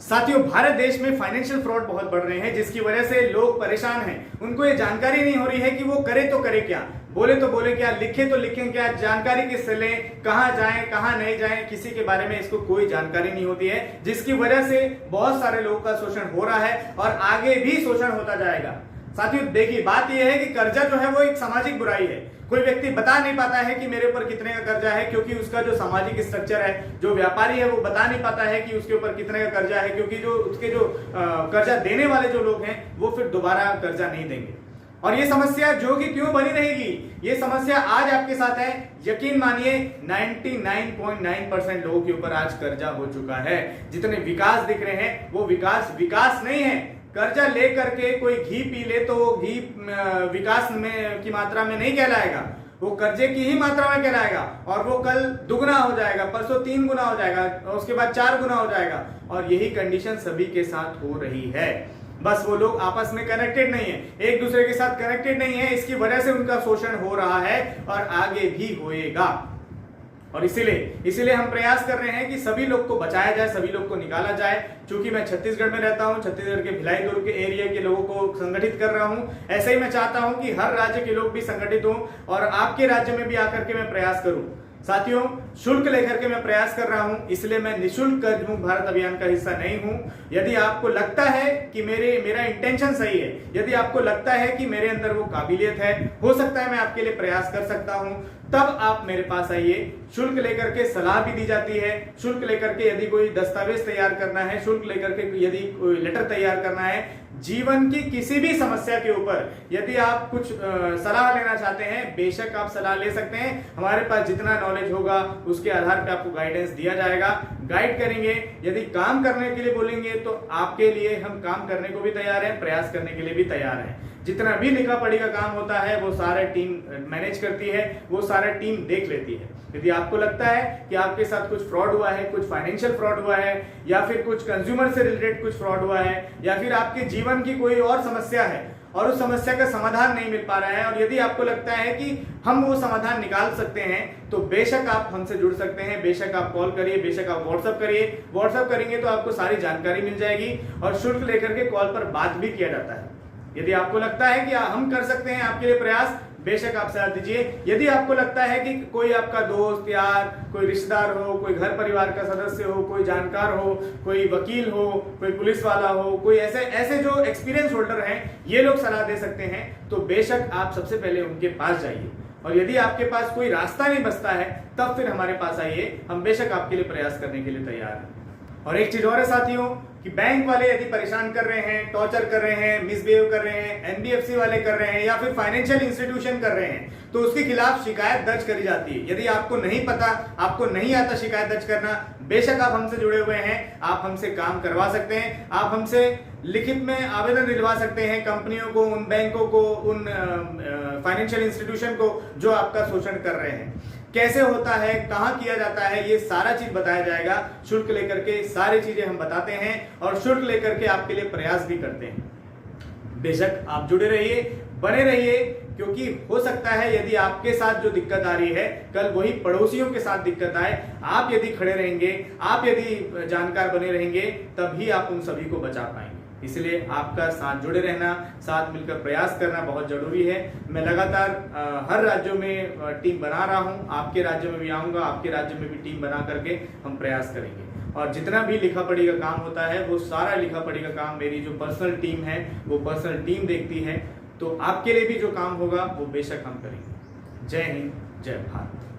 साथियों, भारत देश में फाइनेंशियल फ्रॉड बहुत बढ़ रहे हैं, जिसकी वजह से लोग परेशान हैं। उनको ये जानकारी नहीं हो रही है कि वो करे तो करे क्या, बोले तो बोले क्या, लिखे तो लिखें क्या, जानकारी किससे लें, कहां जाएं कहां नहीं जाएं, किसी के बारे में इसको कोई जानकारी नहीं होती है, जिसकी वजह से बहुत सारे लोगों का शोषण हो रहा है और आगे भी शोषण होता जाएगा। साथियों देखिए, बात यह है कि कर्जा जो है वो एक सामाजिक बुराई है। कोई व्यक्ति बता नहीं पाता है कि मेरे ऊपर कितने का कर्जा है, क्योंकि उसका जो सामाजिक स्ट्रक्चर है, जो व्यापारी है वो बता नहीं पाता है कि उसके ऊपर कितने का कर्जा है, क्योंकि जो उसके जो कर्जा देने वाले जो लोग हैं वो फिर दोबारा कर्जा नहीं देंगे। और ये समस्या जो कि क्यों बनी रहेगी, ये समस्या आज आपके साथ है। यकीन मानिए 99.9% लोगों के ऊपर आज कर्जा हो चुका है। जितने विकास दिख रहे हैं वो विकास नहीं है। कर्जा ले करके कोई घी पी ले तो वो घी विकास में की मात्रा में नहीं कहलाएगा, वो कर्जे की ही मात्रा में कहलाएगा। और वो कल दुगना हो जाएगा, परसों 3 गुना हो जाएगा और उसके बाद 4 गुना हो जाएगा। और यही कंडीशन सभी के साथ हो रही है। बस वो लोग आपस में कनेक्टेड नहीं है, एक दूसरे के साथ कनेक्टेड नहीं है, इसकी वजह से उनका शोषण हो रहा है और आगे भी होएगा। और इसीलिए हम प्रयास कर रहे हैं कि सभी लोग को बचाया जाए, सभी लोग को निकाला जाए। क्योंकि मैं छत्तीसगढ़ में रहता हूं, छत्तीसगढ़ के भिलाई दुर्ग के एरिया के लोगों को संगठित कर रहा हूं। ऐसे ही मैं चाहता हूं कि हर राज्य के लोग भी संगठित हों और आपके राज्य में भी आकर के मैं प्रयास करूं। साथियों, शुल्क लेकर के मैं प्रयास कर रहा हूं, इसलिए मैं निःशुल्क कर्ज मुक्त भारत अभियान का हिस्सा नहीं हूं। यदि आपको लगता है कि मेरा इंटेंशन सही है, यदि आपको लगता है कि मेरे अंदर वो काबिलियत है, हो सकता है मैं आपके लिए प्रयास कर सकता हूं, तब आप मेरे पास आइए। शुल्क लेकर के सलाह भी दी जाती है। शुल्क लेकर के यदि कोई दस्तावेज तैयार करना है, शुल्क लेकर के यदि कोई लेटर तैयार करना है, जीवन की किसी भी समस्या के ऊपर यदि आप कुछ सलाह लेना चाहते हैं, बेशक आप सलाह ले सकते हैं। हमारे पास जितना नॉलेज होगा उसके आधार पर आपको गाइडेंस दिया जाएगा, गाइड करेंगे। यदि काम करने के लिए बोलेंगे तो आपके लिए हम काम करने को भी तैयार हैं, प्रयास करने के लिए भी तैयार हैं। जितना भी लिखा पढ़ी का काम होता है वो सारे टीम मैनेज करती है, वो सारे टीम देख लेती है। यदि आपको लगता है कि आपके साथ कुछ फ्रॉड हुआ है, कुछ फाइनेंशियल फ्रॉड हुआ है, या फिर कुछ कंज्यूमर से रिलेटेड कुछ फ्रॉड हुआ है, या फिर आपके जीवन की कोई और समस्या है और उस समस्या का समाधान नहीं मिल पा रहा है, और यदि आपको लगता है कि हम वो समाधान निकाल सकते हैं, तो बेशक आप हमसे जुड़ सकते हैं। बेशक आप कॉल करिए, बेशक आप व्हाट्सएप करिए। व्हाट्सएप करेंगे तो आपको सारी जानकारी मिल जाएगी और शुल्क लेकर के कॉल पर बात भी किया जाता है। यदि आपको लगता है कि हम कर सकते हैं आपके लिए प्रयास, बेशक आप साथ दीजिए। यदि आपको लगता है कि कोई आपका दोस्त यार, कोई रिश्तेदार हो, कोई घर परिवार का सदस्य हो, कोई जानकार हो, कोई वकील हो, कोई पुलिस वाला हो, कोई ऐसे जो एक्सपीरियंस होल्डर हैं, ये लोग सलाह दे सकते हैं, तो बेशक आप सबसे पहले उनके पास जाइए। और यदि आपके पास कोई रास्ता नहीं बचता है, तब फिर हमारे पास आइए, हम बेशक आपके लिए प्रयास करने के लिए तैयार हैं। और एक चीज और है साथियों, कि बैंक वाले यदि परेशान कर रहे हैं, टॉर्चर कर रहे हैं, मिसबिहेव कर रहे हैं, एनबीएफसी वाले कर रहे हैं, या फिर फाइनेंशियल इंस्टीट्यूशन कर रहे हैं, तो उसके खिलाफ शिकायत दर्ज करी जाती है। यदि आपको नहीं पता, आपको नहीं आता शिकायत दर्ज करना, बेशक आप हमसे जुड़े हुए हैं, आप हमसे काम करवा सकते हैं। आप हमसे लिखित में आवेदन दिलवा सकते हैं कंपनियों को, उन बैंकों को, उन फाइनेंशियल इंस्टीट्यूशन को जो आपका शोषण कर रहे हैं। कैसे होता है, कहां किया जाता है, ये सारा चीज बताया जाएगा। शुल्क लेकर के सारी चीजें हम बताते हैं और शुल्क लेकर के आपके लिए प्रयास भी करते हैं। बेशक आप जुड़े रहिए, बने रहिए, क्योंकि हो सकता है यदि आपके साथ जो दिक्कत आ रही है, कल वही पड़ोसियों के साथ दिक्कत आए। आप यदि खड़े रहेंगे, आप यदि जानकार बने रहेंगे, तभी आप उन सभी को बचा पाएंगे। इसलिए आपका साथ जुड़े रहना, साथ मिलकर प्रयास करना बहुत जरूरी है। मैं लगातार हर राज्यों में टीम बना रहा हूं, आपके राज्य में भी आऊंगा, आपके राज्य में भी टीम बना करके हम प्रयास करेंगे। और जितना भी लिखा पढ़ी का काम होता है, वो सारा लिखा पढ़ी का काम मेरी जो पर्सनल टीम है, वो पर्सनल टीम देखती है। तो आपके लिए भी जो काम होगा वो बेशक हम करेंगे। जय हिंद, जय भारत।